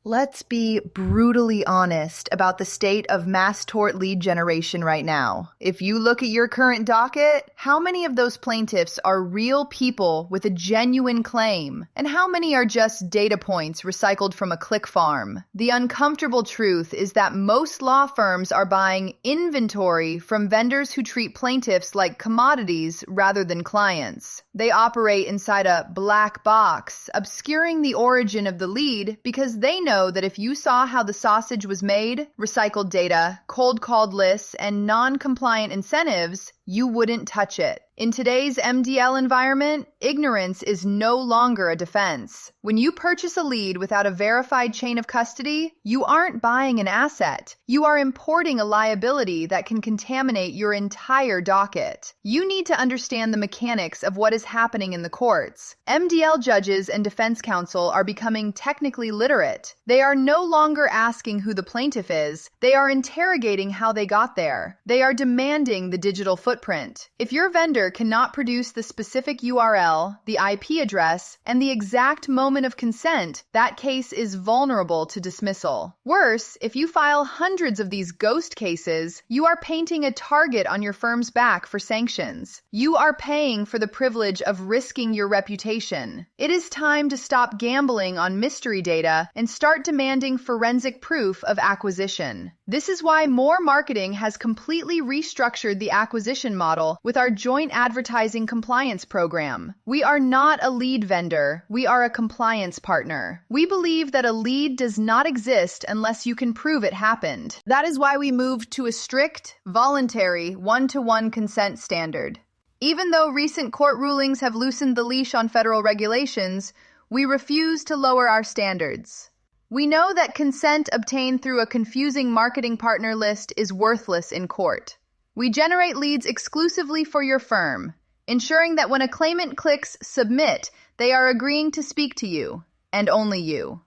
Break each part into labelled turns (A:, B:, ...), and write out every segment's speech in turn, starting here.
A: Let's be brutally honest about the state of mass tort lead generation right now. If you look at your current docket, how many of those plaintiffs are real people with a genuine claim? And how many are just data points recycled from a click farm? The uncomfortable truth is that most law firms are buying inventory from vendors who treat plaintiffs like commodities rather than clients. They operate inside a black box, obscuring the origin of the lead because they know that if you saw how the sausage was made, recycled data, cold-called lists, and non-compliant incentives, you wouldn't touch it. In today's MDL environment, ignorance is no longer a defense. When you purchase a lead without a verified chain of custody, you aren't buying an asset. You are importing a liability that can contaminate your entire docket. You need to understand the mechanics of what is happening in the courts. MDL judges and defense counsel are becoming technically literate. They are no longer asking who the plaintiff is. They are interrogating how they got there. They are demanding the digital footprint. If your vendor cannot produce the specific URL, the IP address, and the exact moment of consent, that case is vulnerable to dismissal. Worse, if you file hundreds of these ghost cases, you are painting a target on your firm's back for sanctions. You are paying for the privilege of risking your reputation. It is time to stop gambling on mystery data and start demanding forensic proof of acquisition. This is why Mohr Marketing has completely restructured the acquisition model with our joint advertising compliance program. We are not a lead vendor, we are a compliance partner. We believe that a lead does not exist unless you can prove it happened. That is why we moved to a strict, voluntary, one-to-one consent standard. Even though recent court rulings have loosened the leash on federal regulations, we refuse to lower our standards. We know that consent obtained through a confusing marketing partner list is worthless in court. We generate leads exclusively for your firm, ensuring that when a claimant clicks submit, they are agreeing to speak to you, and only you.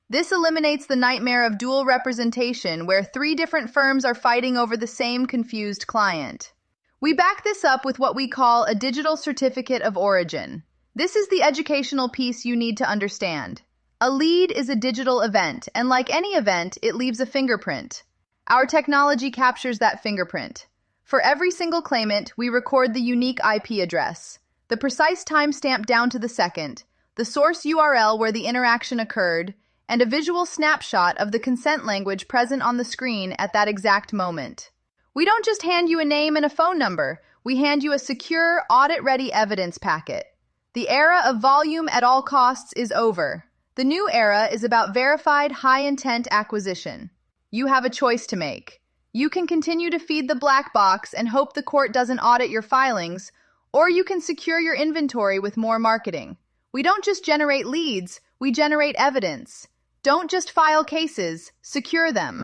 A: This eliminates the nightmare of dual representation where 3 different firms are fighting over the same confused client. We back this up with what we call a digital certificate of origin. This is the educational piece you need to understand. A lead is a digital event, and like any event, it leaves a fingerprint. Our technology captures that fingerprint. For every single claimant, we record the unique IP address, the precise timestamp down to the second, the source URL where the interaction occurred, and a visual snapshot of the consent language present on the screen at that exact moment. We don't just hand you a name and a phone number, we hand you a secure, audit-ready evidence packet. The era of volume at all costs is over. The new era is about verified, high-intent acquisition. You have a choice to make. You can continue to feed the black box and hope the court doesn't audit your filings, or you can secure your inventory with Mohr Marketing. We don't just generate leads, we generate evidence. Don't just file cases, secure them.